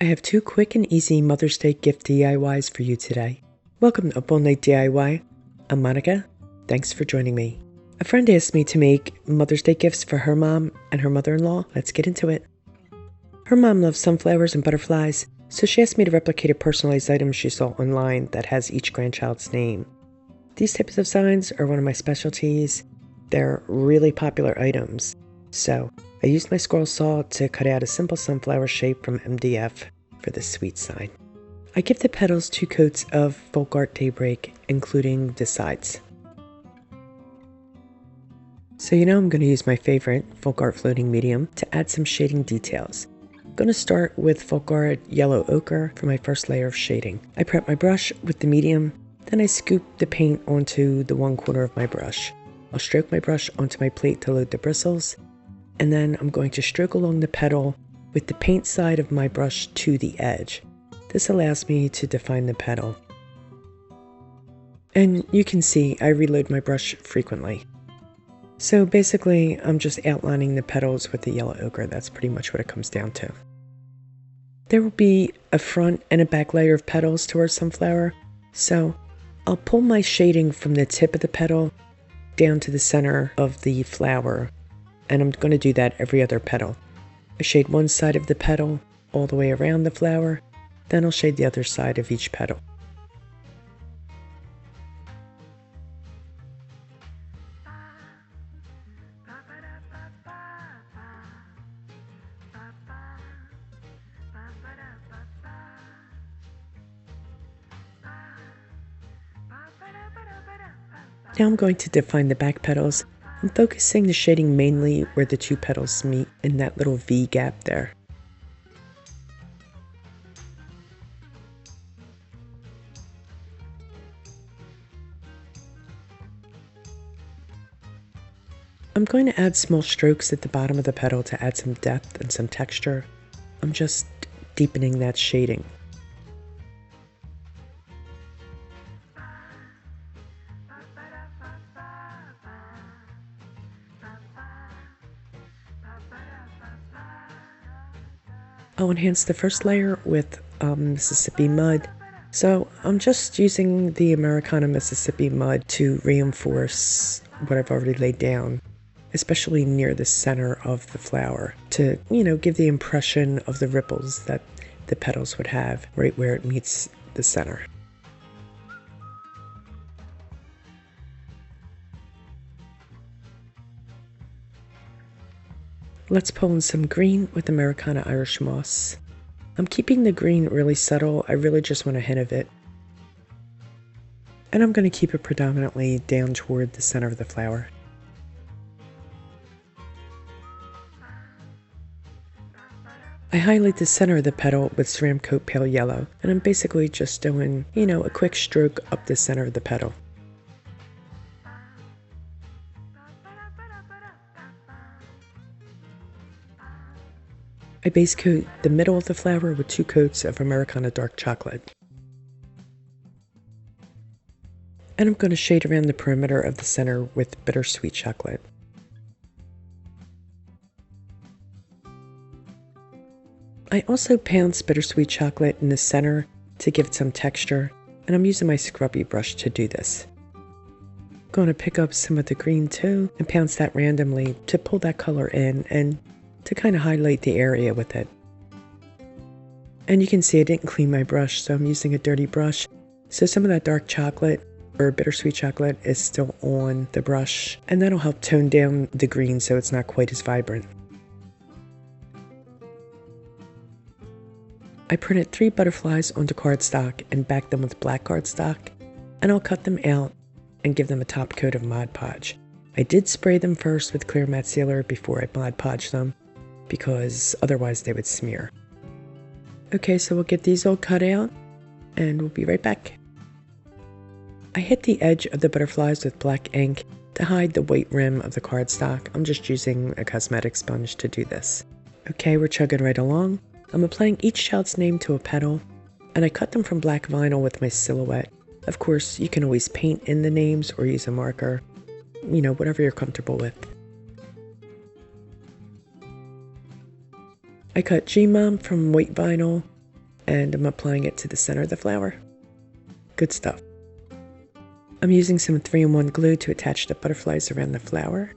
I have 2 quick and easy Mother's Day gift DIYs for you today. Welcome to Up All Night DIY. I'm Monica. Thanks for joining me. A friend asked me to make Mother's Day gifts for her mom and her mother-in-law. Let's get into it. Her mom loves sunflowers and butterflies, so she asked me to replicate a personalized item she saw online that has each grandchild's name. These types of signs are one of my specialties. They're really popular items. So I used my scroll saw to cut out a simple sunflower shape from MDF for the sweet sign. I give the petals 2 coats of folk art daybreak, including the sides. So you know I'm going to use my favorite folk art floating medium to add some shading details. I'm going to start with folk art yellow ochre for my first layer of shading. I prep my brush with the medium, then I scoop the paint onto the one corner of my brush. I'll stroke my brush onto my plate to load the bristles, and then I'm going to stroke along the petal with the paint side of my brush to the edge. This allows me to define the petal. And you can see I reload my brush frequently. So basically I'm just outlining the petals with the yellow ochre. That's pretty much what it comes down to. There will be a front and a back layer of petals to our sunflower, so I'll pull my shading from the tip of the petal down to the center of the flower, and I'm going to do that every other petal. I shade one side of the petal all the way around the flower, then I'll shade the other side of each petal. Now I'm going to define the back petals. I'm focusing the shading mainly where the 2 petals meet in that little V gap there. I'm going to add small strokes at the bottom of the petal to add some depth and some texture. I'm just deepening that shading. I'll enhance the first layer with Mississippi mud. So I'm just using the Americana Mississippi mud to reinforce what I've already laid down, especially near the center of the flower, to, give the impression of the ripples that the petals would have right where it meets the center. Let's pull in some green with Americana Irish Moss. I'm keeping the green really subtle. I really just want a hint of it. And I'm going to keep it predominantly down toward the center of the flower. I highlight the center of the petal with Ceram Coat Pale Yellow, and I'm basically just doing, a quick stroke up the center of the petal. I base coat the middle of the flower with 2 coats of Americana Dark Chocolate. And I'm going to shade around the perimeter of the center with Bittersweet Chocolate. I also pounce Bittersweet Chocolate in the center to give it some texture, and I'm using my scrubby brush to do this. I'm going to pick up some of the green too and pounce that randomly to pull that color in and to kind of highlight the area with it. And you can see I didn't clean my brush, so I'm using a dirty brush. So some of that dark chocolate or bittersweet chocolate is still on the brush, and that'll help tone down the green so it's not quite as vibrant. I printed 3 butterflies onto cardstock and backed them with black cardstock, and I'll cut them out and give them a top coat of Mod Podge. I did spray them first with clear matte sealer before I Mod Podged them, because otherwise they would smear. Okay, so we'll get these all cut out, and we'll be right back. I hit the edge of the butterflies with black ink to hide the white rim of the cardstock. I'm just using a cosmetic sponge to do this. Okay, we're chugging right along. I'm applying each child's name to a petal, and I cut them from black vinyl with my silhouette. Of course, you can always paint in the names or use a marker, whatever you're comfortable with. I cut G-Mom from white vinyl, and I'm applying it to the center of the flower. Good stuff. I'm using some 3-in-1 glue to attach the butterflies around the flower.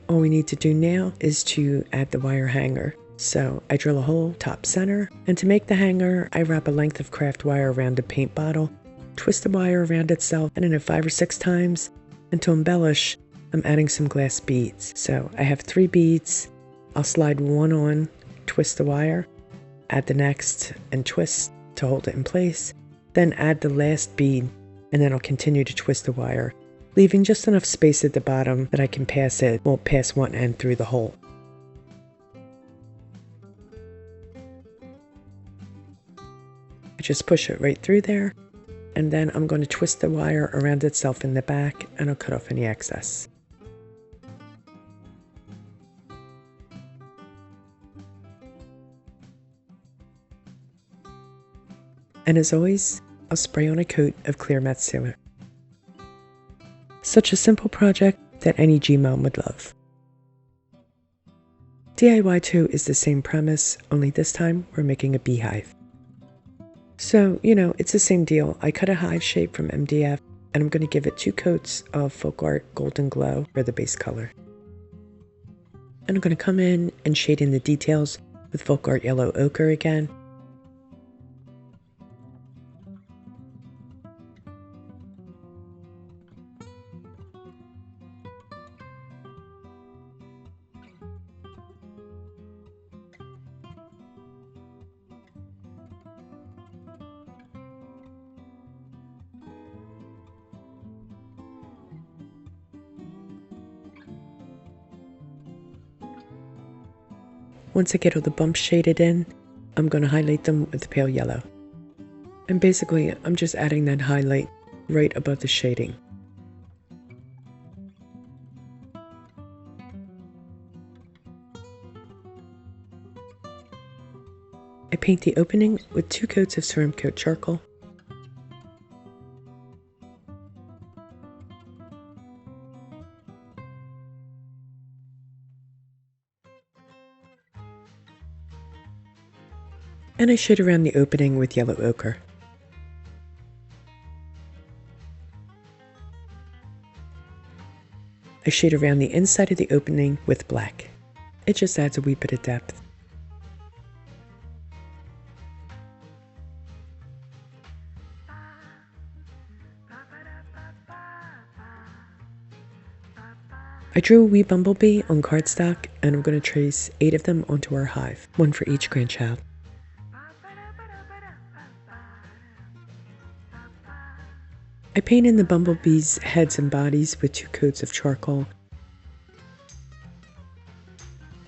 All we need to do now is to add the wire hanger. So I drill a hole top center, and to make the hanger, I wrap a length of craft wire around a paint bottle, twist the wire around itself, and in it 5 or 6 times. And to embellish, I'm adding some glass beads. So I have 3 beads. I'll slide one on, twist the wire, add the next, and twist to hold it in place. Then add the last bead, and then I'll continue to twist the wire, leaving just enough space at the bottom that I can pass one end through the hole. I just push it right through there, and then I'm going to twist the wire around itself in the back, and I'll cut off any excess. And as always, I'll spray on a coat of clear matte sealer. Such a simple project that any G-mom would love. DIY 2 is the same premise, only this time we're making a beehive. So, it's the same deal. I cut a hive shape from MDF, and I'm going to give it 2 coats of Folk Art Golden Glow for the base color. And I'm going to come in and shade in the details with Folk Art Yellow Ochre again. Once I get all the bumps shaded in, I'm going to highlight them with pale yellow. And basically, I'm just adding that highlight right above the shading. I paint the opening with 2 coats of ceramic coat charcoal. And I shade around the opening with yellow ochre. I shade around the inside of the opening with black. It just adds a wee bit of depth. I drew a wee bumblebee on cardstock, and I'm going to trace 8 of them onto our hive, 1 for each grandchild. I paint in the bumblebees' heads and bodies with 2 coats of charcoal,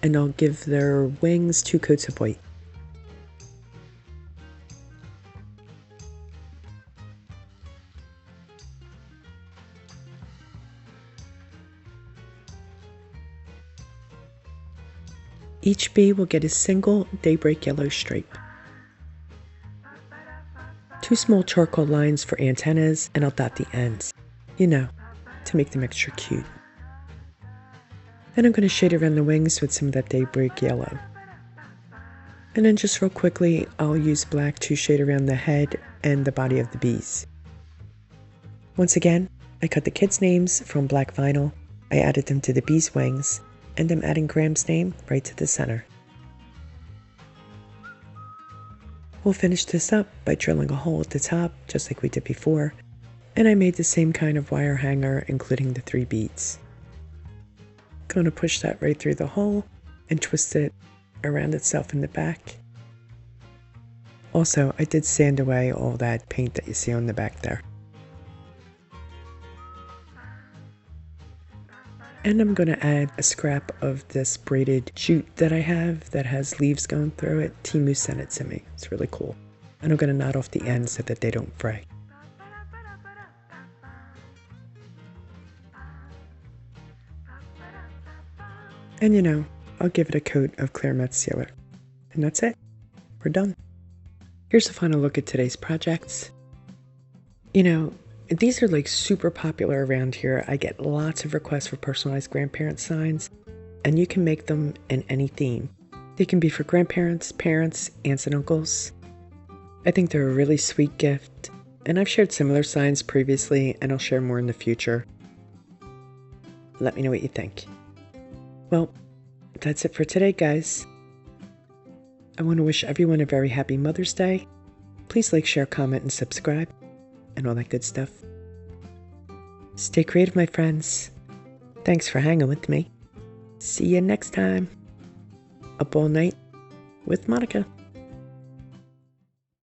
and I'll give their wings 2 coats of white. Each bee will get a single daybreak yellow stripe. 2 small charcoal lines for antennas, and I'll dot the ends, to make them extra cute. Then I'm going to shade around the wings with some of that daybreak yellow. And then just real quickly, I'll use black to shade around the head and the body of the bees. Once again, I cut the kids' names from black vinyl, I added them to the bees' wings, and I'm adding Graham's name right to the center. We'll finish this up by drilling a hole at the top, just like we did before, and I made the same kind of wire hanger, including the 3 beads. Going to push that right through the hole and twist it around itself in the back. Also, I did sand away all that paint that you see on the back there. And I'm going to add a scrap of this braided jute that I have that has leaves going through it. Timu sent it to me. It's really cool. And I'm going to knot off the ends so that they don't fray. And I'll give it a coat of clear matte sealer. And that's it. We're done. Here's a final look at today's projects. These are like super popular around here. I get lots of requests for personalized grandparent signs, and you can make them in any theme. They can be for grandparents, parents, aunts and uncles. I think they're a really sweet gift, and I've shared similar signs previously, and I'll share more in the future. Let me know what you think. Well, that's it for today, guys. I want to wish everyone a very happy Mother's Day. Please like, share, comment, and subscribe, and all that good stuff. Stay creative, my friends. Thanks for hanging with me. See you next time. Up all night with Monica.